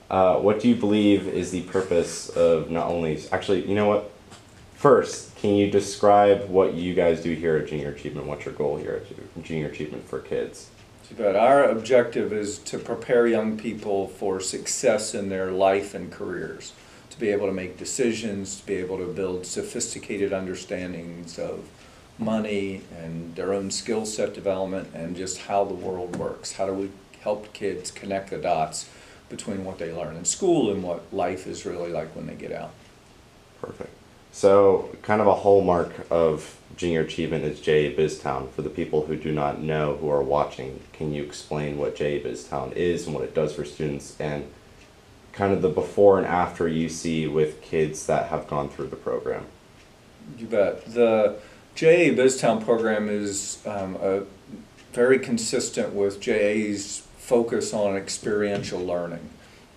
What do you believe is the purpose of not only, actually, you know what? First, can you describe what you guys do here at Junior Achievement? What's your goal here at Junior Achievement for kids? But our objective is to prepare young people for success in their life and careers, to be able to make decisions, to be able to build sophisticated understandings of money and their own skill set development and just how the world works. How do we help kids connect the dots between what they learn in school and what life is really like when they get out? Perfect. So kind of a hallmark of Junior Achievement is JA BizTown. For the people who do not know, who are watching, can you explain what JA BizTown is and what it does for students and kind of the before and after you see with kids that have gone through the program? You bet. The JA BizTown program is very consistent with JA's focus on experiential learning.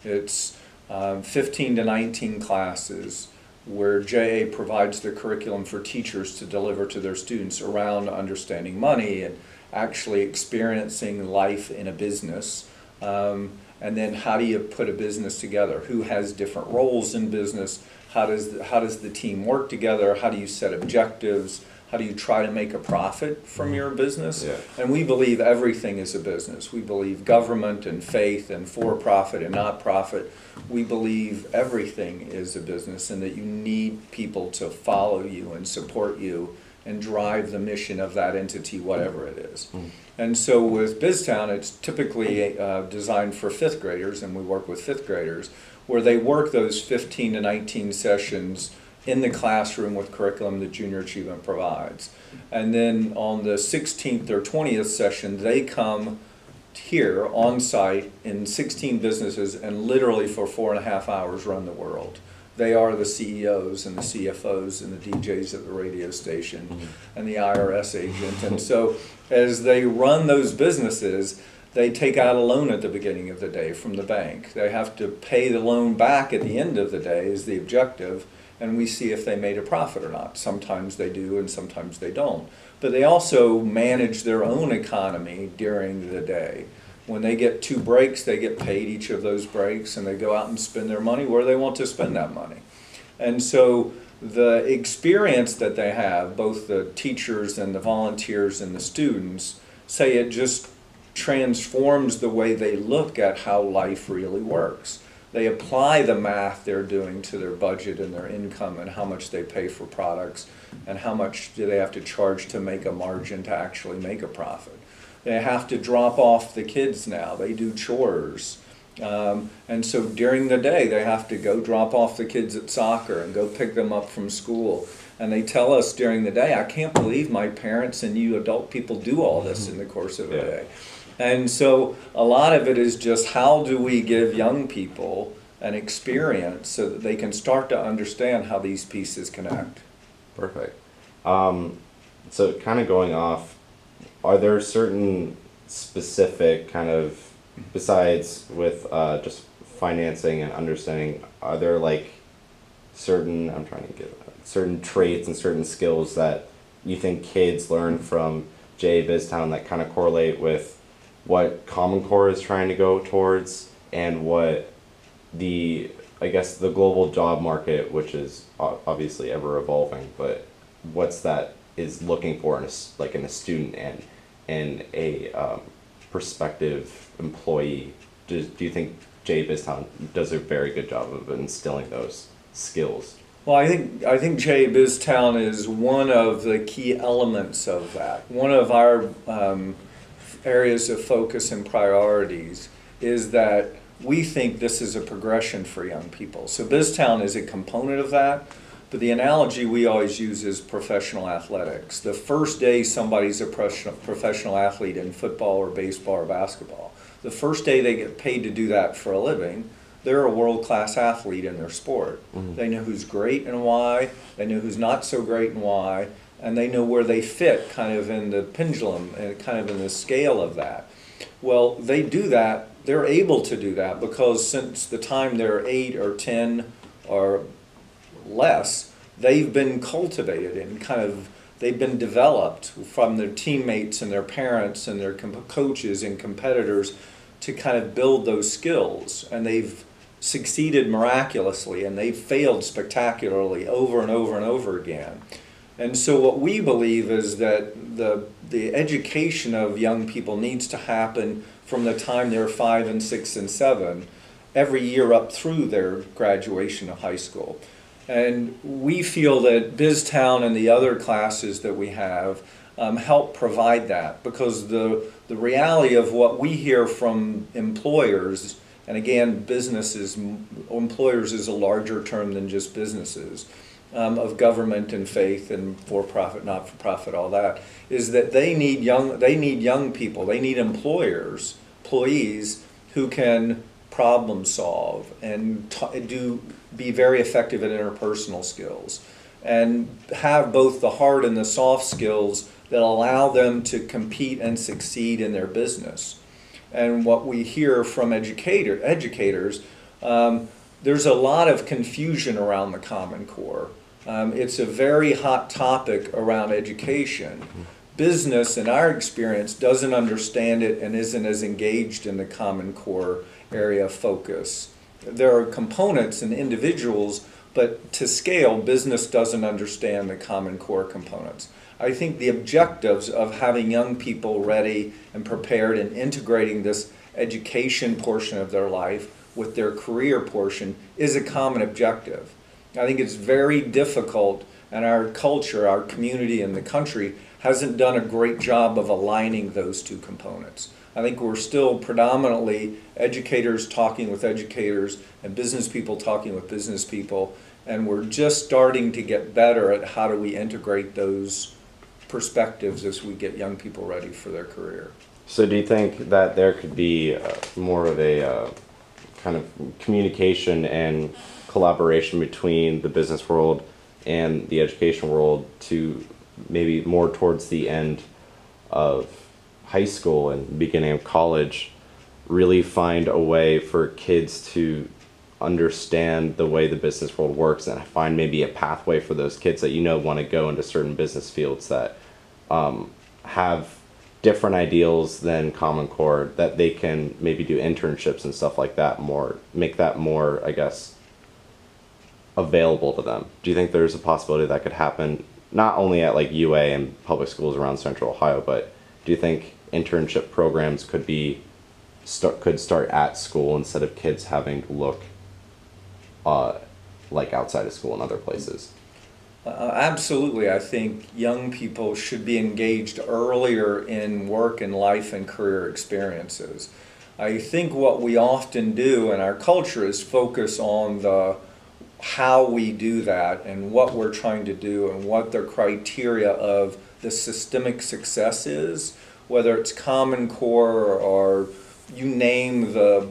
It's 15 to 19 classes where JA provides the curriculum for teachers to deliver to their students around understanding money and actually experiencing life in a business. And then how do you put a business together? Who has different roles in business? How does the team work together? How do you set objectives? How do you try to make a profit from your business? Yeah. And we believe everything is a business. We believe government and faith and for-profit and not-profit. We believe everything is a business and that you need people to follow you and support you and drive the mission of that entity, whatever it is. And so with BizTown, it's typically designed for fifth graders, and we work with fifth graders, where they work those 15 to 19 sessions in the classroom with curriculum that Junior Achievement provides. And then on the 16th or 20th session, they come here on site in 16 businesses and literally for 4.5 hours run the world. They are the CEOs and the CFOs and the DJs at the radio station and the IRS agent. And so as they run those businesses, they take out a loan at the beginning of the day from the bank. They have to pay the loan back at the end of the day is the objective, and we see if they made a profit or not. Sometimes they do and sometimes they don't. But they also manage their own economy during the day. When they get 2 breaks, they get paid each of those breaks, and they go out and spend their money where they want to spend that money. And so the experience that they have, both the teachers and the volunteers and the students, say it just transforms the way they look at how life really works. They apply the math they're doing to their budget and their income and how much they pay for products and how much do they have to charge to make a margin to actually make a profit. They have to drop off the kids now. They do chores. And so during the day, they have to go drop off the kids at soccer and go pick them up from school. And they tell us during the day, I can't believe my parents and you adult people do all this in the course of a day. And so a lot of it is just how do we give young people an experience so that they can start to understand how these pieces connect. Perfect. So kind of going off, are there certain specific kind of, besides with just financing and understanding, are there like certain, I'm trying to get certain traits and certain skills that you think kids learn from JA BizTown that kind of correlate with what Common Core is trying to go towards and what the, I guess, the global job market, which is obviously ever evolving, but what's that is looking for in a student and a prospective employee? Do you think JA BizTown does a very good job of instilling those skills? Well, I think JA BizTown is one of the key elements of that. One of our areas of focus and priorities is that we think this is a progression for young people. So BizTown is a component of that, but the analogy we always use is professional athletics. The first day somebody's a professional athlete in football or baseball or basketball, the first day they get paid to do that for a living, they're a world-class athlete in their sport. They know who's great and why, they know who's not so great and why, and they know where they fit kind of in the pendulum and kind of in the scale of that. Well, they do that, they're able to do that because since the time they're 8 or 10 or less, they've been cultivated and kind of, they've been developed from their teammates and their parents and their coaches and competitors to kind of build those skills. And they've succeeded miraculously, and they've failed spectacularly over and over and over again. And so what we believe is that the education of young people needs to happen from the time they're 5 and 6 and 7, every year up through their graduation of high school. And we feel that BizTown and the other classes that we have help provide that, because the reality of what we hear from employers, and again, businesses, employers is a larger term than just businesses, of government and faith and for-profit, not-for-profit, all that, is that they need young people, they need employees who can problem solve and be very effective at interpersonal skills, and have both the hard and the soft skills that allow them to compete and succeed in their business. And what we hear from educators, there's a lot of confusion around the Common Core. It's a very hot topic around education. Business, in our experience, doesn't understand it and isn't as engaged in the Common Core area of focus. There are components and individuals, but to scale, business doesn't understand the Common Core components. I think the objectives of having young people ready and prepared and integrating this education portion of their life with their career portion is a common objective. I think it's very difficult, and our culture, our community, and the country hasn't done a great job of aligning those two components. I think we're still predominantly educators talking with educators and business people talking with business people, and we're just starting to get better at how do we integrate those perspectives as we get young people ready for their career. So do you think that there could be more of a kind of communication and collaboration between the business world and the education world to maybe more towards the end of high school and beginning of college, really find a way for kids to understand the way the business world works and find maybe a pathway for those kids that want to go into certain business fields that have different ideals than Common Core, that they can maybe do internships and stuff like that, make that more, I guess, available to them? Do you think there's a possibility that could happen not only at like UA and public schools around Central Ohio, but do you think internship programs could start at school instead of kids having to look like outside of school and other places? Absolutely. I think young people should be engaged earlier in work and life and career experiences. I think what we often do in our culture is focus on how we do that and what we're trying to do and what the criteria of the systemic success is, whether it's Common Core or you name the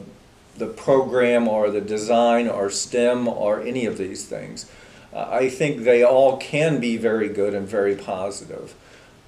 program or the design or STEM or any of these things. I think they all can be very good and very positive.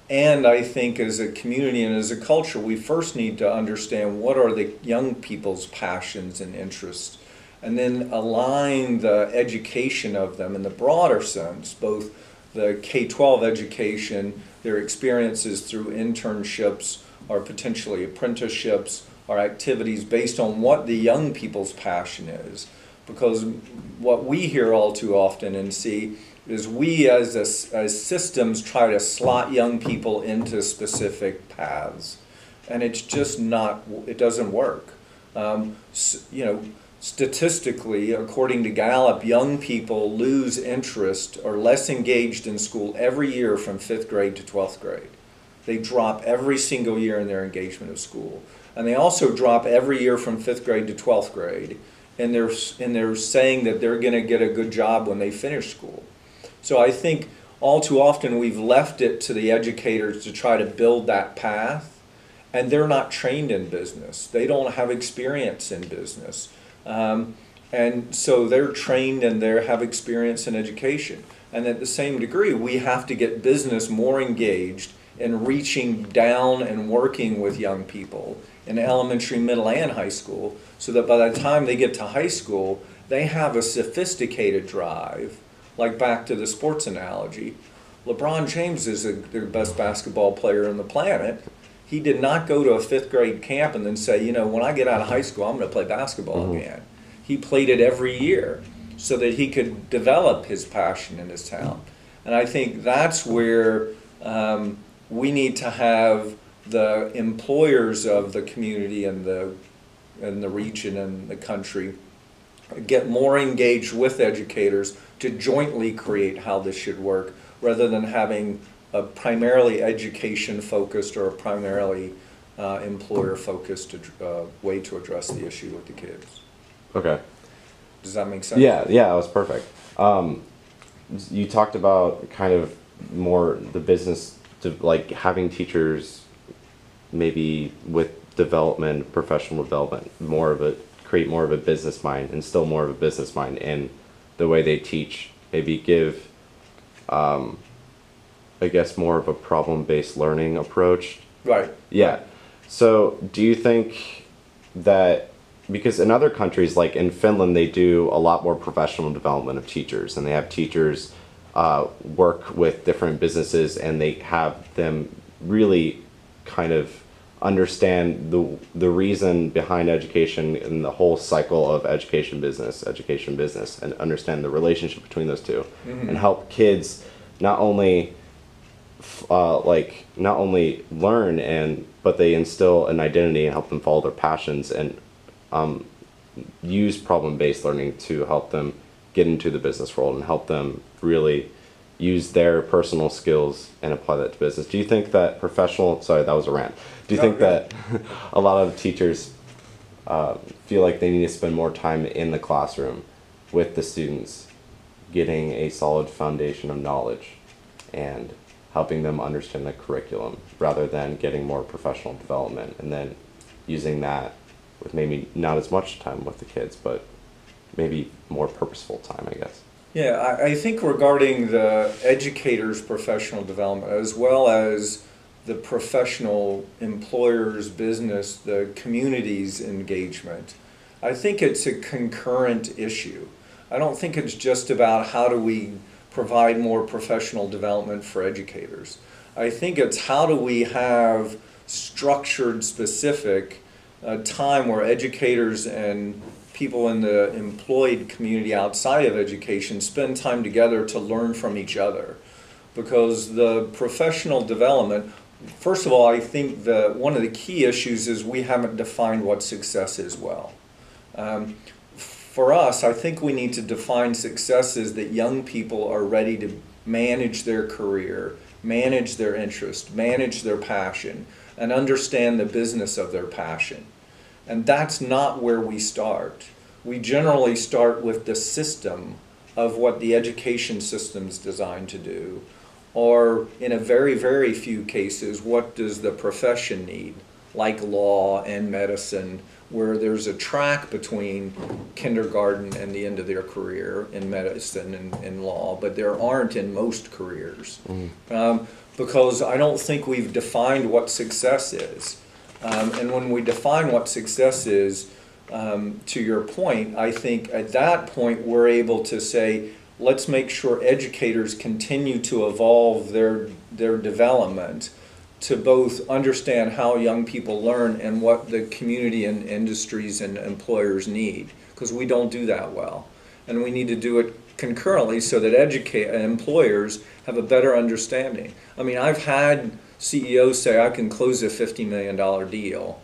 And I think as a community and as a culture, we first need to understand what are the young people's passions and interests, and then align the education of them in the broader sense, both the K-12 education, their experiences through internships or potentially apprenticeships or activities based on what the young people's passion is. Because what we hear all too often and see is we as systems try to slot young people into specific paths, and it's just not, it doesn't work. Statistically, according to Gallup, young people lose interest or less engaged in school every year from 5th grade to 12th grade. They drop every single year in their engagement of school. And they also drop every year from 5th grade to 12th grade. And they're saying that they're going to get a good job when they finish school. So I think all too often we've left it to the educators to try to build that path, and they're not trained in business. They don't have experience in business. And so they're trained and they have experience in education. And at the same degree, we have to get business more engaged in reaching down and working with young people in elementary, middle, and high school, so that by the time they get to high school, they have a sophisticated drive. Like back to the sports analogy, LeBron James is the best basketball player on the planet. He did not go to a 5th grade camp and then say, when I get out of high school, I'm going to play basketball again. he played it every year so that he could develop his passion and his talent. And I think that's where we need to have the employers of the community and the region and the country get more engaged with educators to jointly create how this should work, rather than having a primarily education focused or a primarily employer focused way to address the issue with the kids. Okay. Does that make sense? Yeah, yeah, that was perfect. You talked about kind of more the business, like having teachers maybe with development, professional development, create more of a business mind, instill more of a business mind in the way they teach, maybe give, I guess, more of a problem-based learning approach. Right. Yeah. So do you think that, because in other countries, like in Finland, they do a lot more professional development of teachers, and they have teachers work with different businesses, and they have them really kind of understand the reason behind education and the whole cycle of education business, and understand the relationship between those two, and help kids not only not only learn but they instill an identity and help them follow their passions, and use problem-based learning to help them get into the business world and help them really use their personal skills and apply that to business. Do you think that sorry, that was a rant. Do you think that a lot of teachers feel like they need to spend more time in the classroom with the students, getting a solid foundation of knowledge and helping them understand the curriculum, rather than getting more professional development and then using that with maybe not as much time with the kids, but maybe more purposeful time, I guess? Yeah, I think regarding the educators' professional development, as well as the professional employers' business, the community's engagement, I think it's a concurrent issue. I don't think it's just about how do we provide more professional development for educators. I think it's how do we have structured, specific time where educators and people in the employed community outside of education spend time together to learn from each other. Because the professional development, first of all, I think one of the key issues is we haven't defined what success is well. For us, I think we need to define success as that young people are ready to manage their career, manage their interest, manage their passion, and understand the business of their passion. And that's not where we start. We generally start with the system of what the education system's designed to do, or in a very, very few cases, what does the profession need, like law and medicine, where there's a track between kindergarten and the end of their career in medicine and in law, but there aren't in most careers. Because I don't think we've defined what success is. And when we define what success is, to your point, I think at that point we're able to say, let's make sure educators continue to evolve their development to both understand how young people learn and what the community and industries and employers need, because we don't do that well. And we need to do it concurrently so that employers have a better understanding. I mean, I've had CEOs say, I can close a $50 million deal,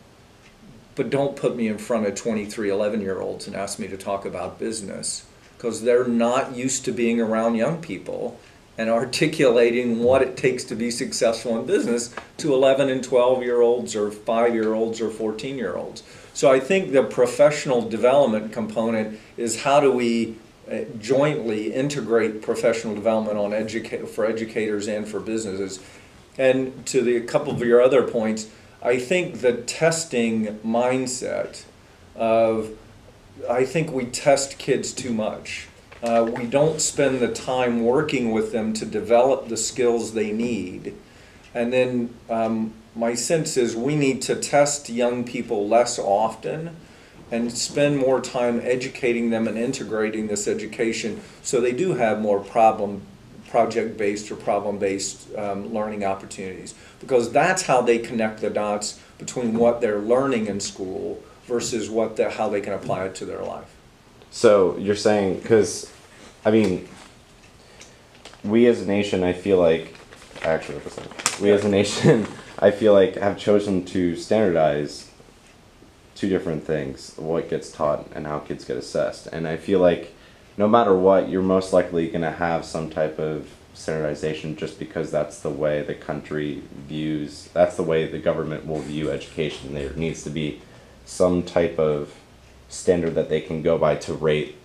but don't put me in front of 23, 11-year-olds and ask me to talk about business, because they're not used to being around young people and articulating what it takes to be successful in business to 11 and 12-year-olds or 5-year-olds or 14-year-olds. So I think the professional development component is how do we jointly integrate professional development for educators and for businesses. And to a couple of your other points, I think the testing mindset I think we test kids too much. We don't spend the time working with them to develop the skills they need. And then my sense is we need to test young people less often and spend more time educating them and integrating this education so they do have more project-based or problem-based learning opportunities. Because that's how they connect the dots between what they're learning in school versus how they can apply it to their life. So you're saying, because, I mean, we as a nation, I feel like, actually, we as a nation, I feel like, have chosen to standardize two different things, what gets taught and how kids get assessed. And I feel like no matter what, you're most likely going to have some type of standardization just because that's the way the country views, that's the way the government will view education. There needs to be some type of standard that they can go by to rate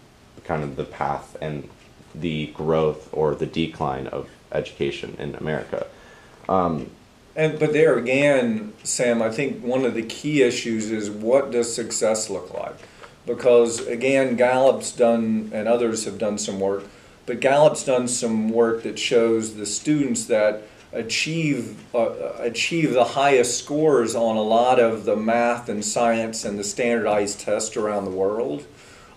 kind of the path and the growth or the decline of education in America. But there again, Sam, I think one of the key issues is what does success look like? Because again, Gallup's done, and others have done some work, but Gallup's done some work that shows the students that achieve the highest scores on a lot of the math and science and the standardized tests around the world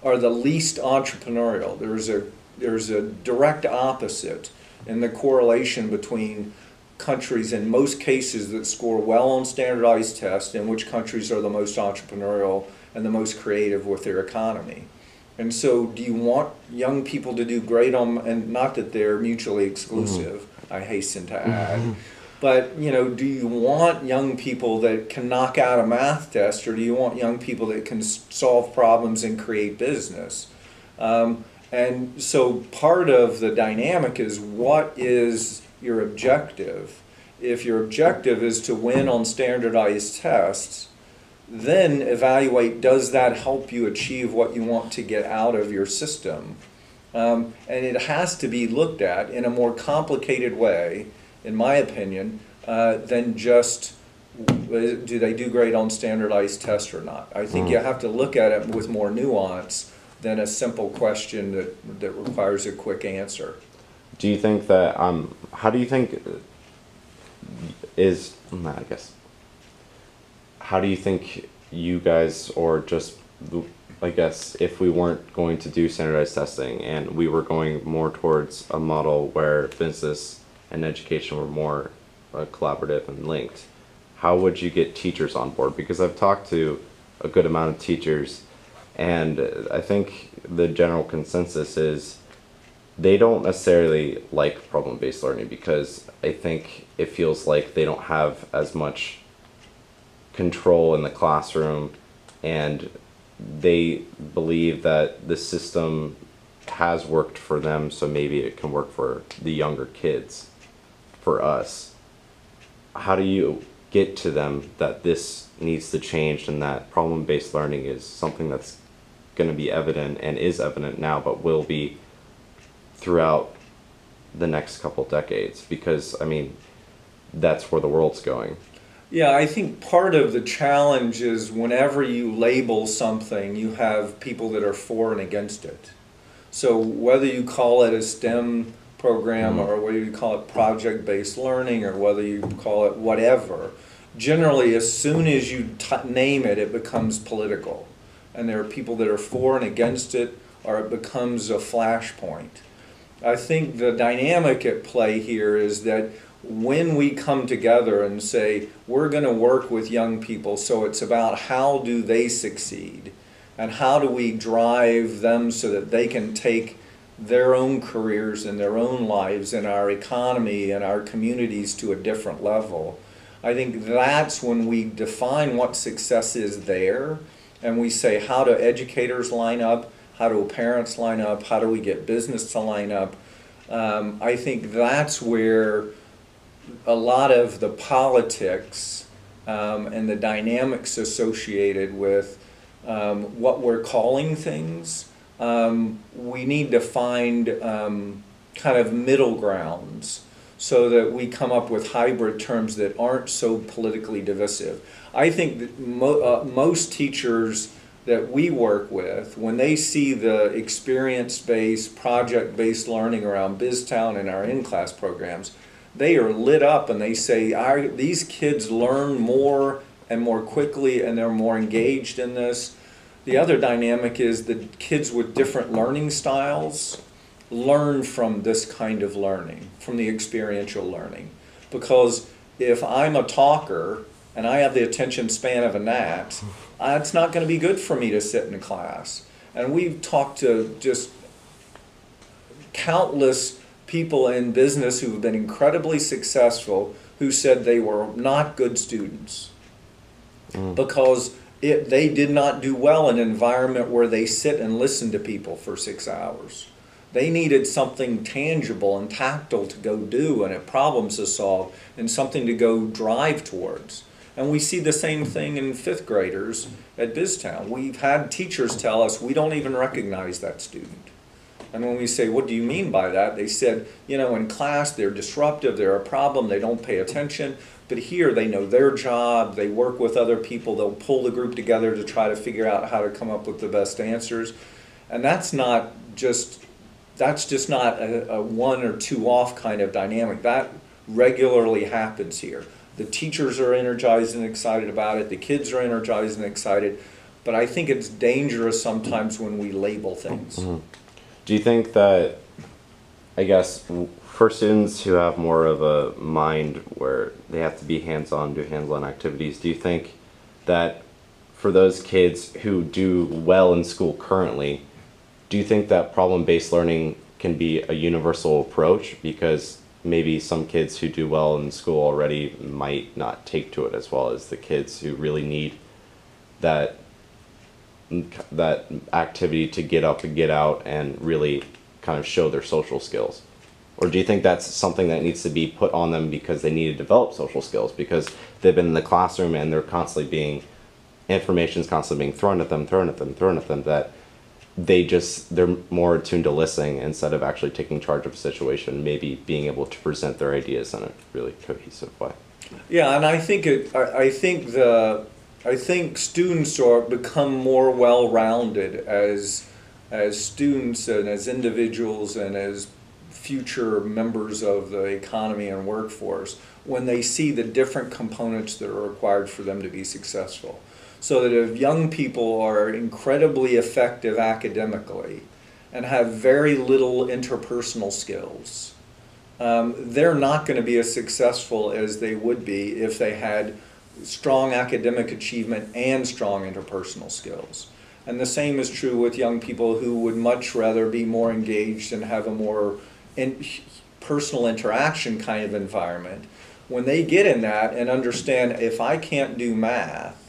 are the least entrepreneurial. There's a direct opposite in the correlation between countries in most cases that score well on standardized tests and which countries are the most entrepreneurial and the most creative with their economy. And so do you want young people to do great on, and not that they're mutually exclusive, I hasten to add, but do you want young people that can knock out a math test, or do you want young people that can solve problems and create business? And so part of the dynamic is, what is your objective? If your objective is to win on standardized tests, then evaluate, does that help you achieve what you want to get out of your system? And it has to be looked at in a more complicated way, in my opinion, than just do they do great on standardized tests or not. I think you have to look at it with more nuance than a simple question that requires a quick answer. Do you think that, how do you think I guess, how do you think you guys, or just, I guess, if we weren't going to do standardized testing and we were going more towards a model where business and education were more collaborative and linked, how would you get teachers on board? Because I've talked to a good amount of teachers, and I think the general consensus is they don't necessarily like problem-based learning, because I think it feels like they don't have as much control in the classroom, and they believe that the system has worked for them, so maybe it can work for the younger kids, for us. How do you get to them that this needs to change, and that problem-based learning is something that's going to be evident, and is evident now, but will be throughout the next couple decades? Because, I mean, that's where the world's going. Yeah, I think part of the challenge is whenever you label something, you have people that are for and against it. So whether you call it a STEM program, or whether you call it project-based learning, or whether you call it whatever, generally as soon as you name it, it becomes political. And there are people that are for and against it, or it becomes a flashpoint. I think the dynamic at play here is that when we come together and say, we're going to work with young people, so it's about how do they succeed, and how do we drive them so that they can take their own careers and their own lives and our economy and our communities to a different level. I think that's when we define what success is there, and we say, how do educators line up, how do parents line up, how do we get business to line up. I think that's where a lot of the politics and the dynamics associated with what we're calling things, we need to find kind of middle grounds so that we come up with hybrid terms that aren't so politically divisive. I think that most teachers that we work with, when they see the experience-based, project-based learning around BizTown and our in-class programs, they are lit up and they say, these kids learn more and more quickly, and they're more engaged in this. The other dynamic is that kids with different learning styles learn from this kind of learning, from the experiential learning. Because if I'm a talker and I have the attention span of a gnat, it's not going to be good for me to sit in class. And we've talked to just countless people in business who have been incredibly successful who said they were not good students because they did not do well in an environment where they sit and listen to people for 6 hours. They needed something tangible and tactile to go do and problems to solve and something to go drive towards. And we see the same thing in fifth graders at BizTown. We've had teachers tell us we don't even recognize that student. And when we say, what do you mean by that? They said, you know, in class they're disruptive, they're a problem, they don't pay attention. But here they know their job, they work with other people, they'll pull the group together to try to figure out how to come up with the best answers. And that's just not a one or two off kind of dynamic. That regularly happens here. The teachers are energized and excited about it, the kids are energized and excited, but I think it's dangerous sometimes when we label things. Mm-hmm. Do you think that, I guess, for students who have more of a mind where they have to be hands-on, do hands-on activities, do you think that for those kids who do well in school currently, do you think that problem-based learning can be a universal approach? Because maybe some kids who do well in school already might not take to it as well as the kids who really need that activity to get up and get out and really kind of show their social skills? Or do you think that's something that needs to be put on them because they need to develop social skills because they've been in the classroom and they're constantly being, information's constantly being thrown at them, that they're more attuned to listening instead of actually taking charge of a situation, maybe being able to present their ideas in a really cohesive way? Yeah, and I think students become more well-rounded as students and as individuals and as future members of the economy and workforce when they see the different components that are required for them to be successful. So that if young people are incredibly effective academically and have very little interpersonal skills, they're not going to be as successful as they would be if they had strong academic achievement and strong interpersonal skills. And the same is true with young people who would much rather be more engaged and have a more personal interaction kind of environment. When they get in that and understand, if I can't do math,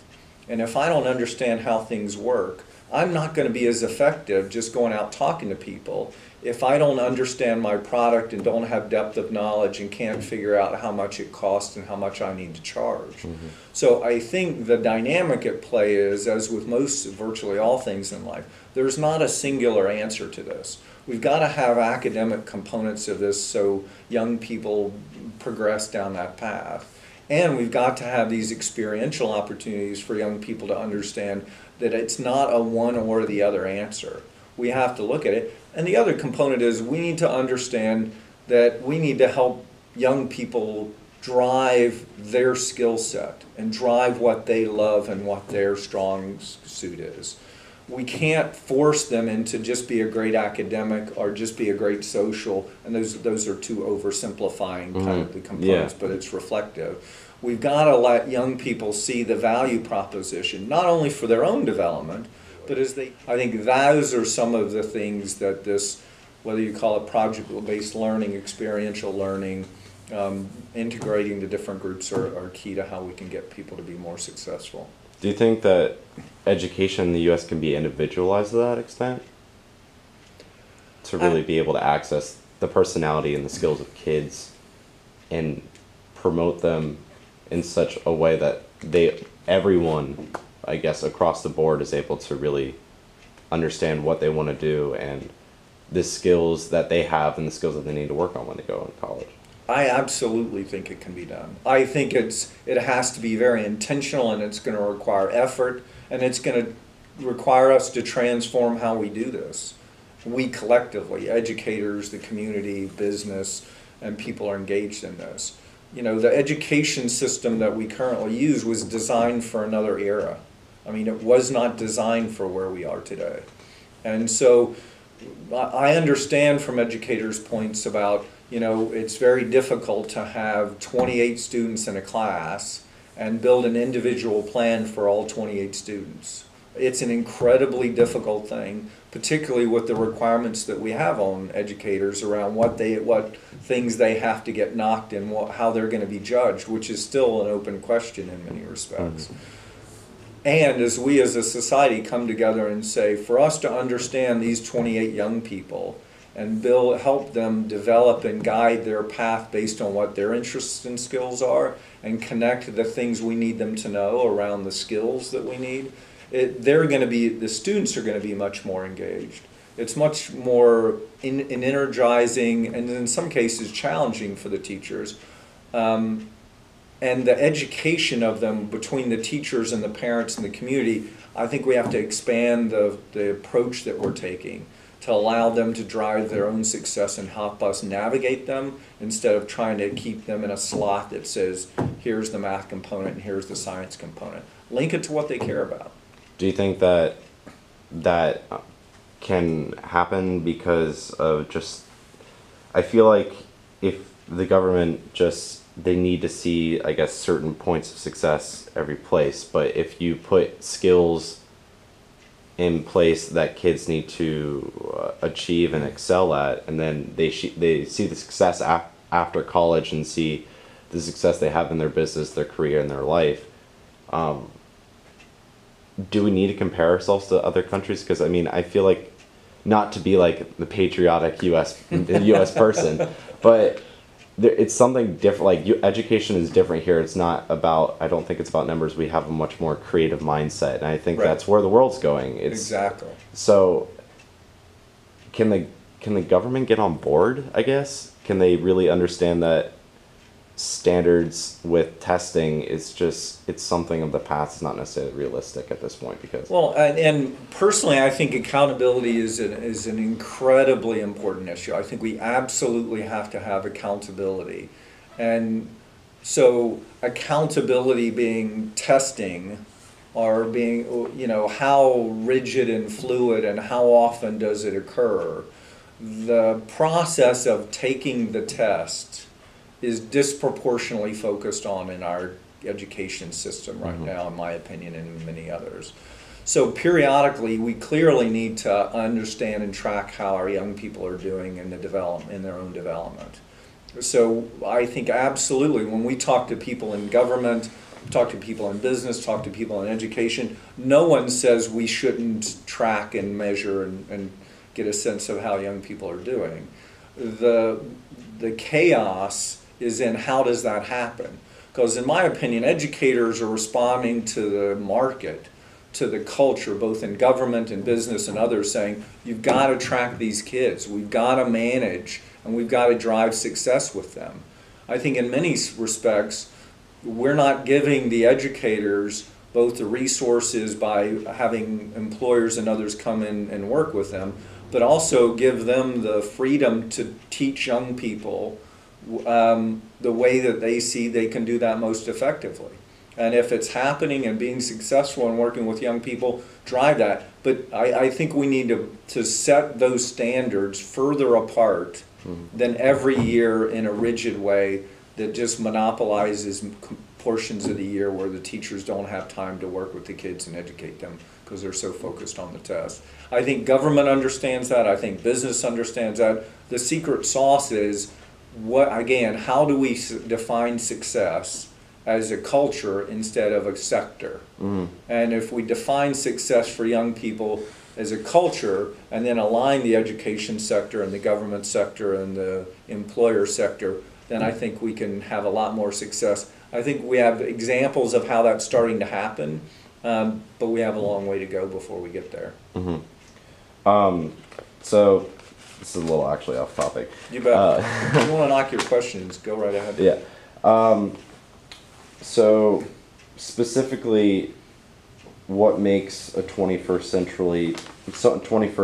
and if I don't understand how things work, I'm not going to be as effective just going out talking to people if I don't understand my product and don't have depth of knowledge and can't figure out how much it costs and how much I need to charge. Mm-hmm. So I think the dynamic at play is, as with virtually all things in life, there's not a singular answer to this. We've got to have academic components of this so young people progress down that path. And we've got to have these experiential opportunities for young people to understand that it's not a one or the other answer. We have to look at it. And the other component is we need to understand that we need to help young people drive their skill set and drive what they love and what their strong suit is. We can't force them into just be a great academic or just be a great social, and those are two oversimplifying kind of the components, but it's reflective. We've got to let young people see the value proposition, not only for their own development, but I think those are some of the things that this, whether you call it project-based learning, experiential learning, integrating the different groups are key to how we can get people to be more successful. Do you think that education in the U.S. can be individualized to that extent? To really be able to access the personality and the skills of kids and promote them in such a way that everyone, I guess, across the board is able to really understand what they want to do and the skills that they have and the skills that they need to work on when they go in college? I absolutely think it can be done. I think it has to be very intentional, and it's going to require effort, and it's going to require us to transform how we do this. We collectively, educators, the community, business, and people are engaged in this. You know, the education system that we currently use was designed for another era. I mean, it was not designed for where we are today. And so I understand from educators' points about, you know, it's very difficult to have 28 students in a class and build an individual plan for all 28 students. It's an incredibly difficult thing, particularly with the requirements that we have on educators around what things they have to get knocked in, how they're going to be judged, which is still an open question in many respects. And as we as a society come together and say, for us to understand these 28 young people and help them develop and guide their path based on what their interests and skills are, and connect the things we need them to know around the skills that we need, the students are going to be much more engaged. It's much more energizing and in some cases challenging for the teachers. And the education of them between the teachers and the parents and the community, I think we have to expand the approach that we're taking to allow them to drive their own success and help us navigate them instead of trying to keep them in a slot that says, here's the math component and here's the science component. Link it to what they care about. Do you think that can happen because of just, I feel like if the government they need to see, I guess, certain points of success every place, but if you put skills in place that kids need to achieve and excel at, and then they see the success after college and see the success they have in their business, their career, and their life, do we need to compare ourselves to other countries? Because I mean, I feel like, not to be like the patriotic U.S. person, but it's something different. Like education is different here. It's not about, I don't think it's about numbers. We have a much more creative mindset, and I think that's where the world's going. Exactly. So can the government get on board, I guess? Can they really understand that standards with testing is it's something of the past? It's not necessarily realistic at this point, because and personally I think accountability is an incredibly important issue. I think we absolutely have to have accountability, and so accountability being testing or being, how rigid and fluid and how often does it occur. The process of taking the test is disproportionately focused on in our education system right now, in my opinion, and many others. So periodically, we clearly need to understand and track how our young people are doing in their own development. So I think absolutely, when we talk to people in government, talk to people in business, talk to people in education, no one says we shouldn't track and measure and get a sense of how young people are doing. The chaos is in how does that happen? Because in my opinion, educators are responding to the market, to the culture, both in government and business and others, saying, you've got to track these kids, we've got to manage, and we've got to drive success with them. I think in many respects, we're not giving the educators both the resources by having employers and others come in and work with them, but also give them the freedom to teach young people the way that they see they can do that most effectively. And if it's happening and being successful and working with young people, drive that. But I think we need to set those standards further apart than every year in a rigid way that just monopolizes portions of the year where the teachers don't have time to work with the kids and educate them because they're so focused on the test. I think government understands that. I think business understands that. The secret sauce is, how do we define success as a culture instead of a sector? And if we define success for young people as a culture and then align the education sector and the government sector and the employer sector, then I think we can have a lot more success. I think we have examples of how that's starting to happen, but we have a long way to go before we get there. So this is a little actually off topic. You bet. If you want to knock your questions, go right ahead. Yeah. So specifically, what makes a 21st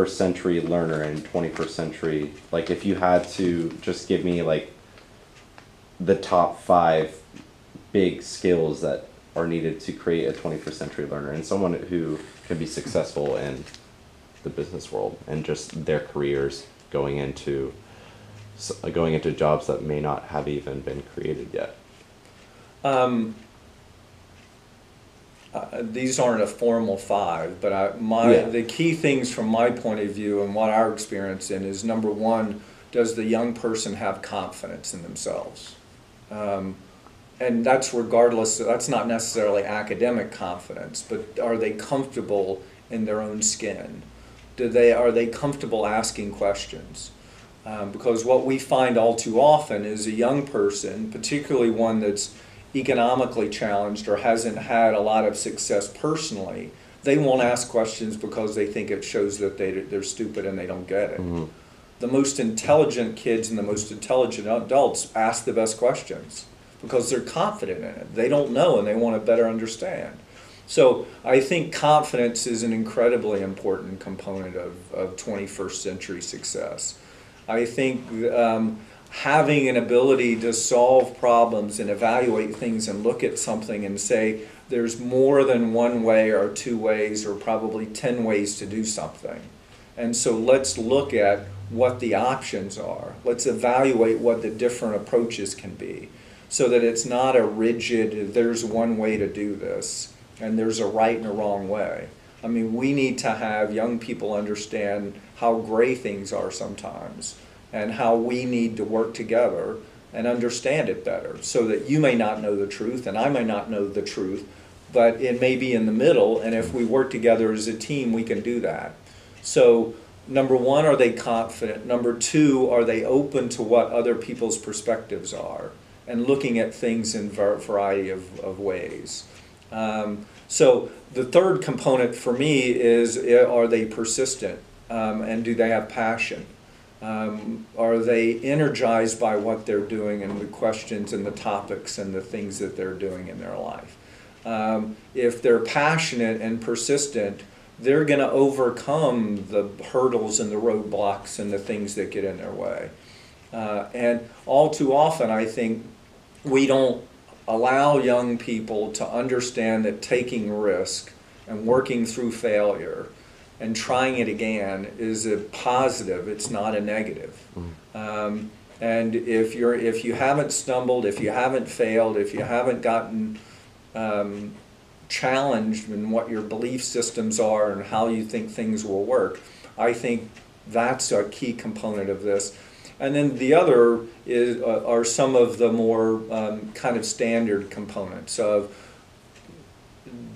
century learner and 21st century, like if you had to just give me like the top 5 big skills that are needed to create a 21st century learner and someone who can be successful in the business world and just their careers going into jobs that may not have even been created yet. these aren't a formal five, but Yeah. the key things from my point of view and what our experience in is, number one, does the young person have confidence in themselves? And that's regardless, that's not necessarily academic confidence, but are they comfortable in their own skin? Are they comfortable asking questions? Because what we find all too often is a young person, particularly one that's economically challenged or hasn't had a lot of success personally, they won't ask questions because they think it shows that they're stupid and they don't get it. Mm-hmm. The most intelligent kids and the most intelligent adults ask the best questions because they're confident in it. They don't know and they want to better understand. So I think confidence is an incredibly important component of 21st century success. I think having an ability to solve problems and evaluate things and look at something and say there's more than one way or two ways or probably 10 ways to do something. And so let's look at what the options are. Let's evaluate what the different approaches can be so that it's not a rigid, there's one way to do this and there's a right and a wrong way. I mean, we need to have young people understand how gray things are sometimes and how we need to work together and understand it better so that you may not know the truth and I may not know the truth, but it may be in the middle, and if we work together as a team, we can do that. So number one, are they confident? Number two, are they open to what other people's perspectives are and looking at things in a variety of ways? So the third component for me is, are they persistent and do they have passion? Are they energized by what they're doing and the questions and the topics and the things that they're doing in their life? If they're passionate and persistent, they're going to overcome the hurdles and the roadblocks and the things that get in their way. And all too often, I think we don't allow young people to understand that taking risk and working through failure and trying it again is a positive, it's not a negative. And if you haven't stumbled, if you haven't failed, if you haven't gotten challenged in what your belief systems are and how you think things will work, I think that's a key component of this. And then the other are some of the more kind of standard components of,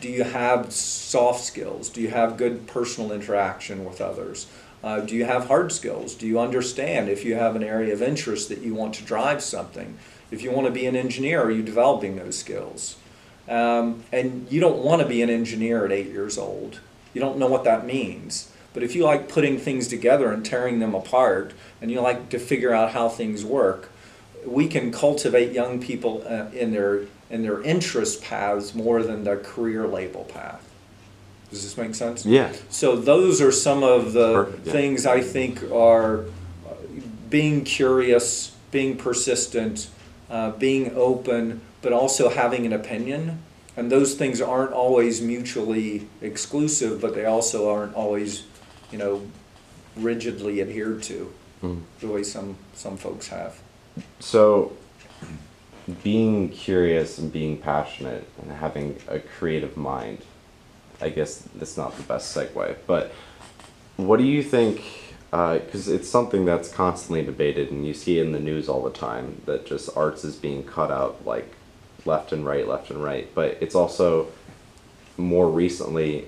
do you have soft skills? Do you have good personal interaction with others? Do you have hard skills? Do you understand if you have an area of interest that you want to drive something? If you want to be an engineer, are you developing those skills? And you don't want to be an engineer at 8 years old. You don't know what that means. But if you like putting things together and tearing them apart, and you like to figure out how things work, we can cultivate young people in their interest paths more than their career label path. Does this make sense? Yeah. So those are some of the Perfect, yeah. things I think are being curious, being persistent, being open, but also having an opinion. And those things aren't always mutually exclusive, but they also aren't always, rigidly adhered to the way some folks have. So, being curious and being passionate and having a creative mind, I guess that's not the best segue, but what do you think, because it's something that's constantly debated and you see in the news all the time, that just arts is being cut out like left and right, but it's also more recently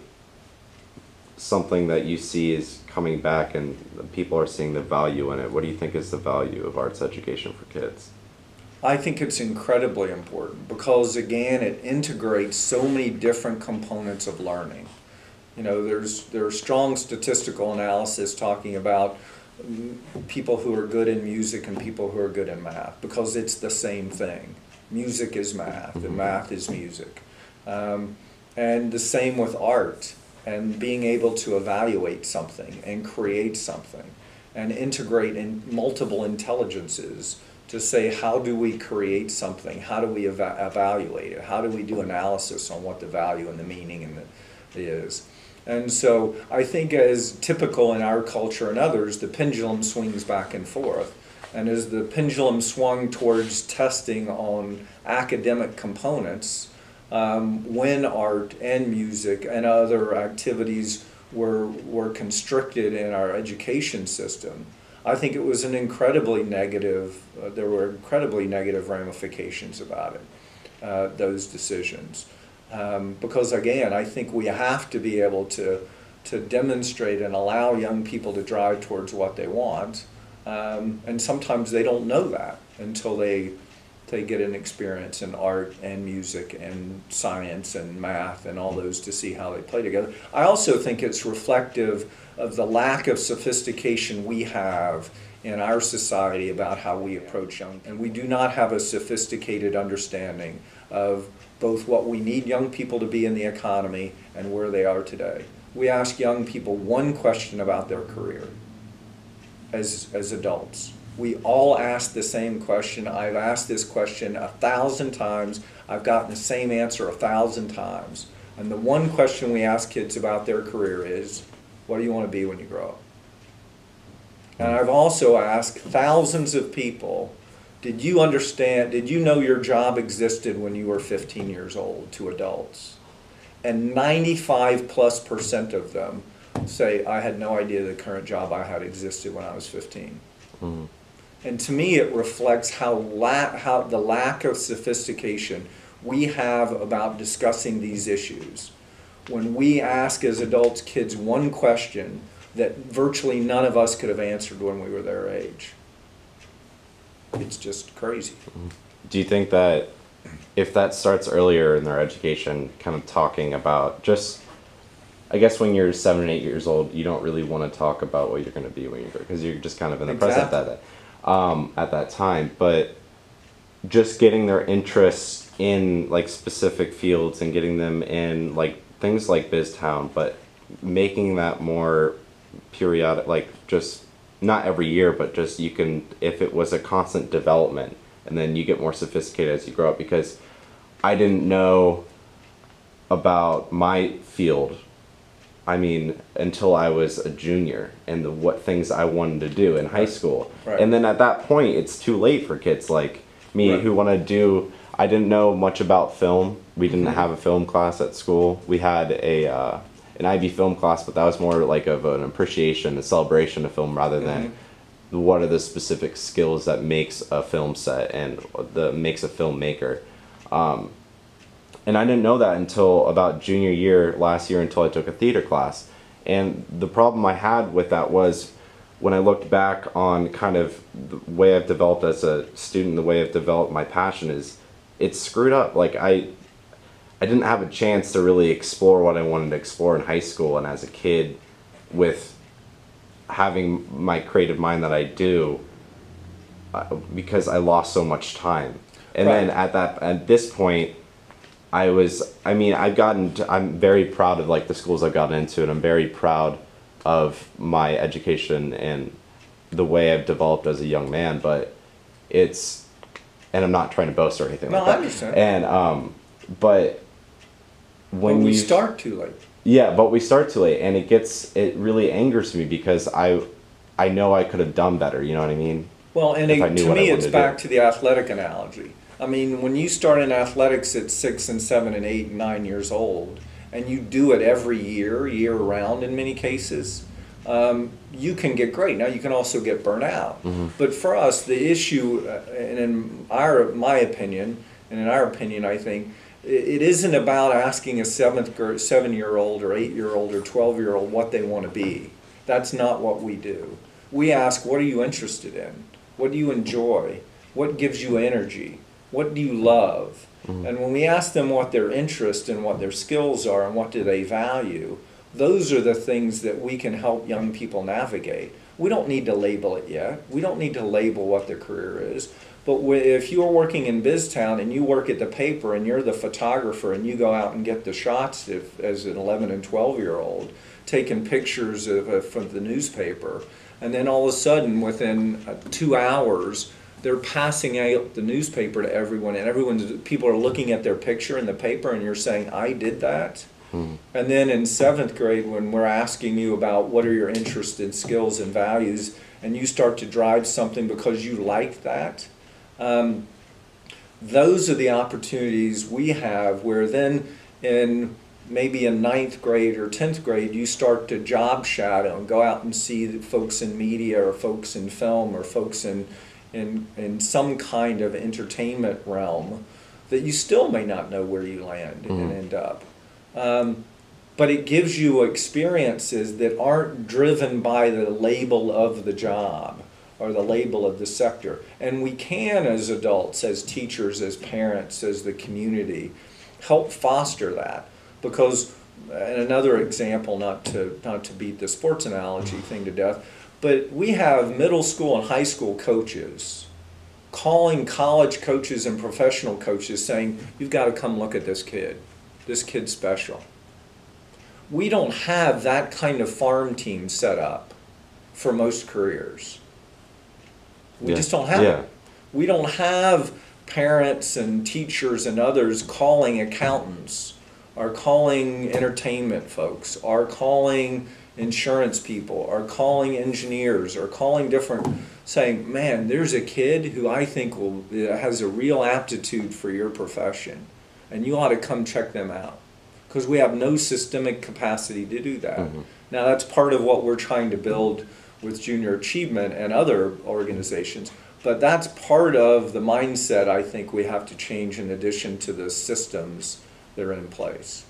something that you see is coming back and people are seeing the value in it. What do you think is the value of arts education for kids? I think it's incredibly important because, again, it integrates so many different components of learning. There's strong statistical analysis talking about people who are good in music and people who are good in math because it's the same thing. Music is math and math is music. And the same with art and being able to evaluate something and create something and integrate in multiple intelligences to say, how do we create something? How do we evaluate it? How do we do analysis on what the value and the meaning is? And so I think, as typical in our culture and others, the pendulum swings back and forth. And as the pendulum swung towards testing on academic components, when art and music and other activities were constricted in our education system, I think it was an incredibly negative, there were incredibly negative ramifications about it, those decisions. Because again, I think we have to be able to demonstrate and allow young people to drive towards what they want. And sometimes they don't know that until they get an experience in art and music and science and math and all those to see how they play together. I also think it's reflective of the lack of sophistication we have in our society about how we approach young people. And we do not have a sophisticated understanding of both what we need young people to be in the economy and where they are today. We ask young people one question about their career as adults. We all ask the same question. I've asked this question 1,000 times. I've gotten the same answer 1,000 times. And the one question we ask kids about their career is, what do you want to be when you grow up? And I've also asked thousands of people, did you know your job existed when you were 15 years old, to adults? And 95+% of them say, I had no idea the current job I had existed when I was 15. Mm-hmm. And to me, it reflects how the lack of sophistication we have about discussing these issues. When we ask as adults kids one question that virtually none of us could have answered when we were their age. It's just crazy. Do you think that if that starts earlier in their education, kind of talking about just, I guess when you're 7 and 8 years old, you don't really want to talk about what you're going to be when you grow, because you're just kind of in the present at that time. But just getting their interests in like specific fields and getting them in like things like BizTown, but making that more periodic, like just not every year, but just you can, if it was a constant development, and then you get more sophisticated as you grow up. Because I didn't know about my field, I mean, until I was a junior, and what things I wanted to do in high school. Right. And then at that point, it's too late for kids like me who want to do, I didn't know much about film. We didn't have a film class at school. We had an IB film class, but that was more like of an appreciation, a celebration of film, rather than what are the specific skills that makes a film set and makes a filmmaker. And I didn't know that until about junior year, last year, until I took a theater class. And the problem I had with that was, when I looked back on kind of the way I've developed as a student, the way I've developed my passion, is it's screwed up. Like I didn't have a chance to really explore what I wanted to explore in high school and as a kid, with having my creative mind that I do, because I lost so much time. And then at this point, I'm very proud of like the schools I've gotten into, and I'm very proud of my education and the way I've developed as a young man. But and I'm not trying to boast or anything like that. No, I understand. And but when we start too late. Yeah, but we start too late, and it really angers me, because I know I could have done better. You know what I mean? Well, and to me, it's back to the athletic analogy. I mean, when you start in athletics at 6 and 7 and 8 and 9 years old, and you do it every year round in many cases, you can get great. Now, you can also get burnt out. Mm-hmm. But for us, the issue, and in my opinion, and in our opinion, I think, it isn't about asking a 7-year-old or 8-year-old or 12-year-old what they want to be. That's not what we do. We ask, what are you interested in? What do you enjoy? What gives you energy? What do you love? Mm-hmm. And when we ask them what their interest and what their skills are and what do they value, those are the things that we can help young people navigate. We don't need to label it yet. We don't need to label what their career is. But if you're working in BizTown and you work at the paper and you're the photographer and you go out and get the shots as an 11 and 12-year-old, taking pictures from the newspaper, and then all of a sudden within 2 hours, they're passing out the newspaper to everyone, and people are looking at their picture in the paper, and you're saying, I did that? Hmm. And then in 7th grade, when we're asking you about what are your interests and skills and values, and you start to drive something because you like that, those are the opportunities we have where then in maybe in ninth grade or 10th grade, you start to job shadow and go out and see the folks in media or folks in film or folks in some kind of entertainment realm that you still may not know where you land and end up. But it gives you experiences that aren't driven by the label of the job or the label of the sector. And we can, as adults, as teachers, as parents, as the community, help foster that. Because, and another example, not to beat the sports analogy thing to death, but we have middle school and high school coaches calling college coaches and professional coaches saying, you've got to come look at this kid. This kid's special. We don't have that kind of farm team set up for most careers. We just don't have it. We don't have parents and teachers and others calling accountants, or calling entertainment folks, or calling insurance people, or calling engineers, or calling different, saying, man, there's a kid who I think has a real aptitude for your profession, and you ought to come check them out. Because we have no systemic capacity to do that. Now that's part of what we're trying to build with Junior Achievement and other organizations, but that's part of the mindset I think we have to change in addition to the systems that are in place.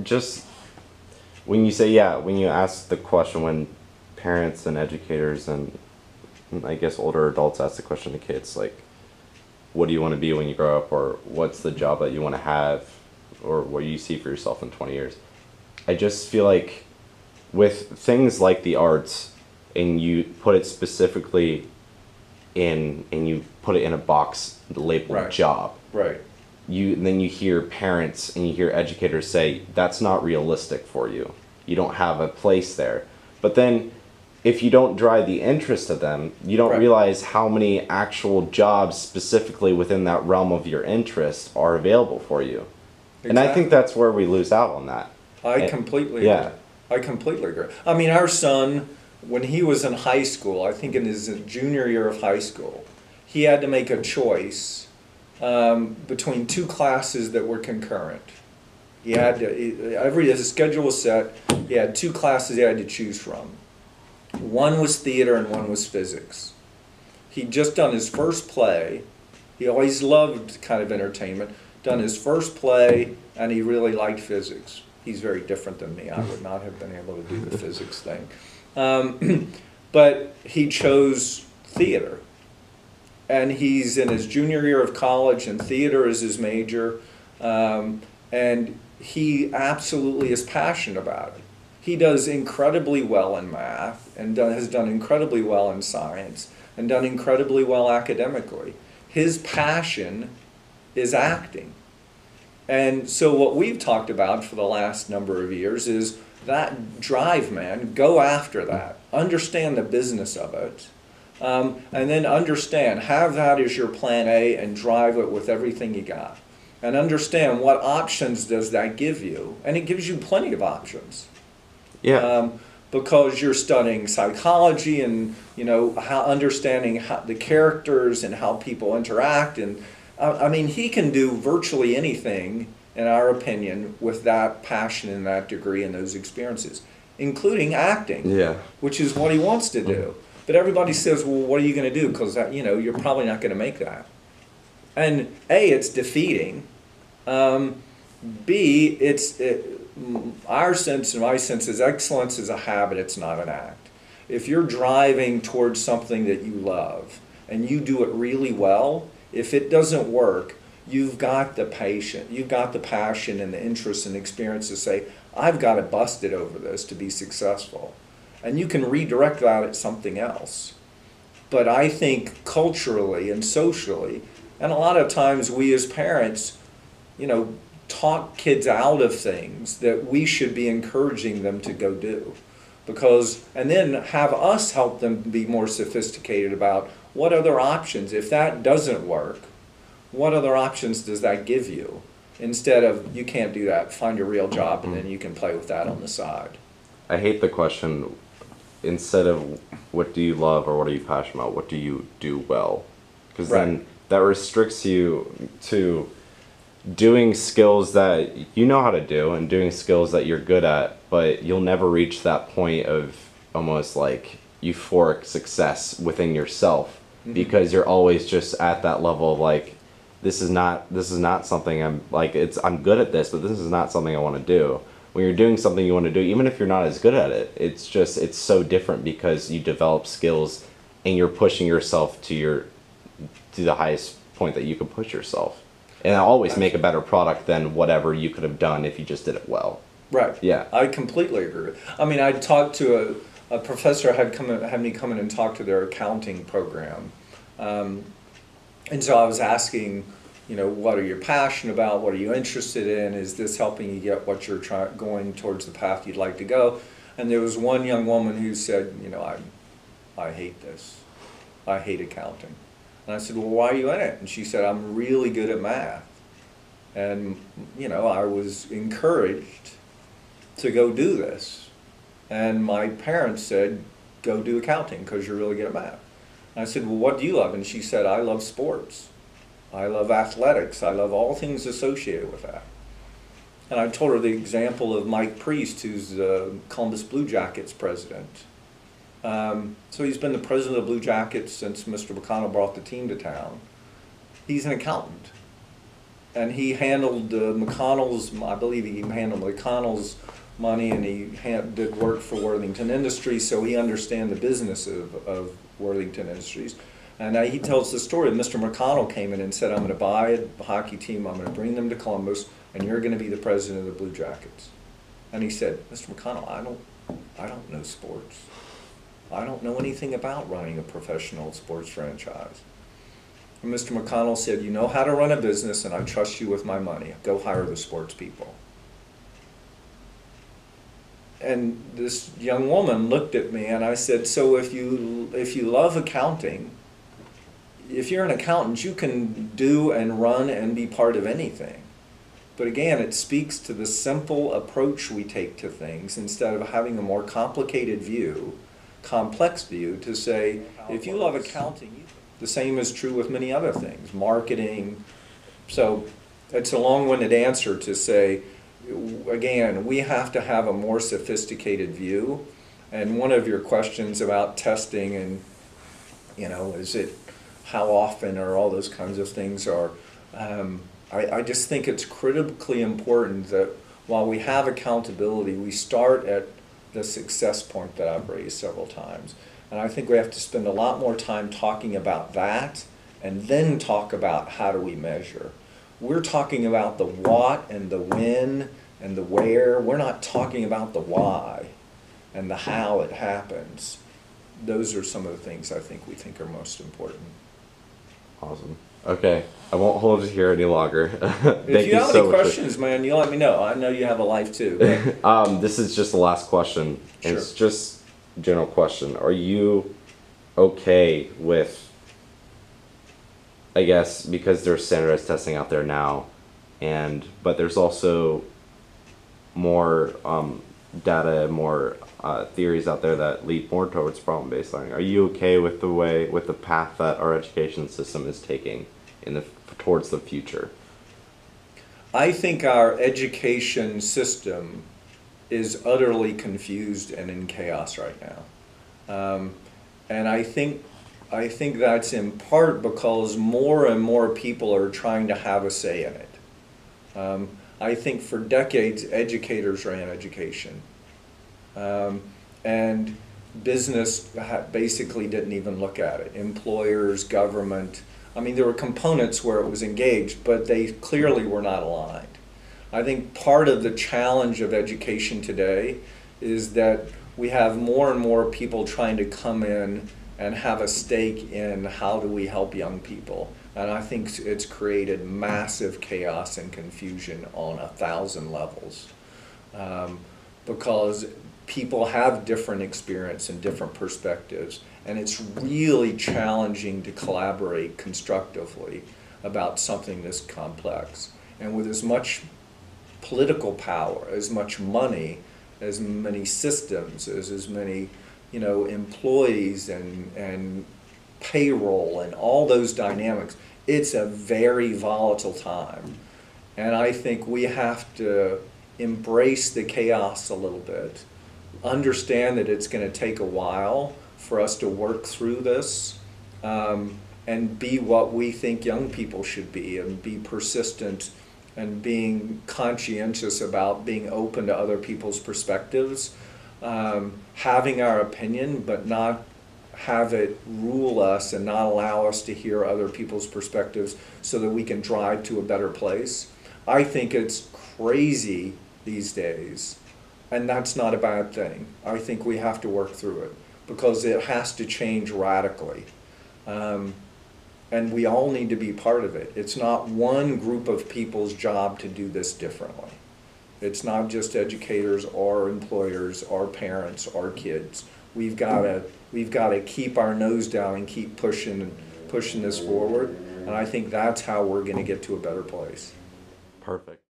Just when you say, when you ask the question, when parents and educators and I guess older adults ask the question to kids, like, what do you want to be when you grow up, or what's the job that you want to have, or what you see for yourself in 20 years. I just feel like with things like the arts, and you put it specifically in, and you put it in a box labeled job. Right. Then you hear parents and you hear educators say, that's not realistic for you. You don't have a place there. But then if you don't drive the interest of them, you don't realize how many actual jobs specifically within that realm of your interest are available for you. Exactly. And I think that's where we lose out on that. I completely agree. I completely agree. I mean, our son, when he was in high school, I think in his junior year of high school, he had to make a choice between two classes that were concurrent. He had to, his schedule was set, he had two classes he had to choose from. One was theater and one was physics. He'd just done his first play. He always loved kind of entertainment. Done his first play, and he really liked physics. He's very different than me. I would not have been able to do the physics thing. But he chose theater. And he's in his junior year of college, and theater is his major. And he absolutely is passionate about it. He does incredibly well in math, and has done incredibly well in science, and done incredibly well academically. His passion is acting. And so what we've talked about for the last number of years is that drive, man, go after that. Understand the business of it. And then understand, have that as your plan A and drive it with everything you got. And understand what options does that give you. And it gives you plenty of options. Because you're studying psychology and, understanding how the characters and how people interact. And I mean, he can do virtually anything, in our opinion, with that passion and that degree and those experiences, including acting, which is what he wants to do. But everybody says, well, what are you going to do? Because, you're probably not going to make that. And A, it's defeating. B, our sense and my sense is excellence is a habit, it's not an act. If you're driving towards something that you love and you do it really well, if it doesn't work, you've got the patience, you've got the passion and the interest and experience to say, I've got to bust it over this to be successful. And you can redirect that at something else. But I think culturally and socially, and a lot of times we as parents, talk kids out of things that we should be encouraging them to go do. And then have us help them be more sophisticated about what other options, if that doesn't work, what other options does that give you? Instead of, you can't do that, find a real job and then you can play with that on the side. I hate the question, instead of what do you love or what are you passionate about, what do you do well? Because then that restricts you to doing skills that you know how to do and doing skills that you're good at, but you'll never reach that point of almost like euphoric success within yourself because you're always just at that level of like, this is not something I'm good at this, but this is not something I want to do. When you're doing something you want to do, even if you're not as good at it, it's so different because you develop skills and you're pushing yourself to the highest point that you can push yourself, and always make a better product than whatever you could have done if you just did it well. Right. Yeah. I completely agree. I mean, I talked to a professor had me come in and talk to their accounting program. And so I was asking, what are you passionate about? What are you interested in? Is this helping you get what you're going towards the path you'd like to go? And there was one young woman who said, I hate this. I hate accounting. And I said, well, why are you in it? And she said, I'm really good at math. And, I was encouraged to go do this. And my parents said, go do accounting because you're really good at math. And I said, well, what do you love? And she said, I love sports. I love athletics. I love all things associated with that. And I told her the example of Mike Priest, who's the Columbus Blue Jackets president. So he's been the president of the Blue Jackets since Mr. McConnell brought the team to town. He's an accountant. And he handled I believe he handled McConnell's money, and he did work for Worthington Industries, so he understands the business of Worthington Industries. And he tells the story of Mr. McConnell came in and said, I'm going to buy a hockey team, I'm going to bring them to Columbus, and you're going to be the president of the Blue Jackets. And he said, Mr. McConnell, I don't know sports. I don't know anything about running a professional sports franchise. And Mr. McConnell said, you know how to run a business, and I trust you with my money. Go hire the sports people. And this young woman looked at me, and I said, so if you love accounting, if you're an accountant, you can do and run and be part of anything. But again, it speaks to the simple approach we take to things instead of having a more complicated view, complex view, to say, if you love accounting, the same is true with many other things, marketing. So it's a long-winded answer to say, again, we have to have a more sophisticated view. And one of your questions about testing and, is it how often or all those kinds of things are, I just think it's critically important that while we have accountability, we start at the success point that I've raised several times. And I think we have to spend a lot more time talking about that and then talk about how do we measure. We're talking about the what and the when and the where. We're not talking about the why and the how it happens. Those are some of the things I think we think are most important. Awesome. Okay, I won't hold you here any longer. If you have any questions, man, you let me know. I know you have a life too. This is just the last question. Sure. It's just a general question. Are you okay with, I guess, because there's standardized testing out there now, but there's also more data, more theories out there that lead more towards problem-based learning. Are you okay with the path that our education system is taking towards the future? I think our education system is utterly confused and in chaos right now, and I think that's in part because more and more people are trying to have a say in it. I think for decades educators ran education, and business basically didn't even look at it. Employers, government, I mean, there were components where it was engaged, but they clearly were not aligned. I think part of the challenge of education today is that we have more and more people trying to come in and have a stake in how do we help young people. And I think it's created massive chaos and confusion on 1,000 levels, because people have different experience and different perspectives, and it's really challenging to collaborate constructively about something this complex. And with as much political power, as much money, as many systems, as many employees and payroll and all those dynamics, it's a very volatile time. And I think we have to embrace the chaos a little bit, understand that it's going to take a while for us to work through this, and be what we think young people should be, and be persistent and being conscientious about being open to other people's perspectives, having our opinion, but not have it rule us and not allow us to hear other people's perspectives so that we can drive to a better place. I think it's crazy these days, and that's not a bad thing. I think we have to work through it because it has to change radically. And we all need to be part of it. It's not one group of people's job to do this differently. It's not just educators or employers or parents or kids. We've got to keep our nose down and keep pushing this forward. And I think that's how we're going to get to a better place. Perfect.